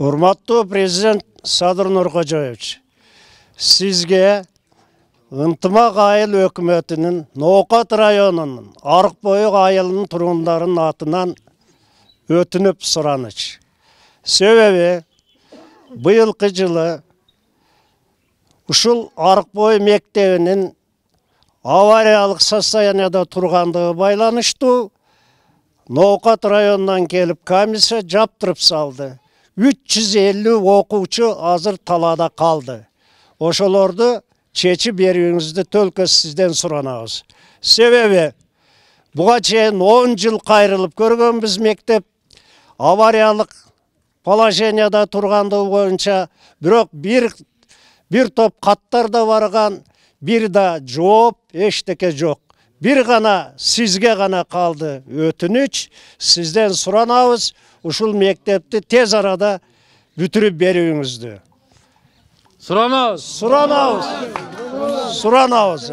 Урматтуу президент Садыр Нуркожоевич, сизге ынтымак айыл өкмөтүнүн Ноокат районунун Арык Боюк айылынын тургундарынын атынан өтүнүп сураныч. Себеби быйылкы жылы ушул Арык Бою мектебинин авариялык состоянияда тургандыгы байланыштуу Ноокат районунан келип комиссия жаптырып салды. 350 окуучу азыр талаада калды. Ошолорду чечип берүүңүздү төлкө сизден суранабыз. Себеби буга чейин 10 жыл кайрылып көргөнбүз мектеп авариялык положенияда тургандыгы боюнча, бирок бир топ каттар да барган, бир да жооп эчтеке жок. Бир гана сизге гана калды өтүнүч, сизден суранабыз ушул мектепти тез арада бүтүрүп берүүңүздү. Суранабыз. Суранабыз.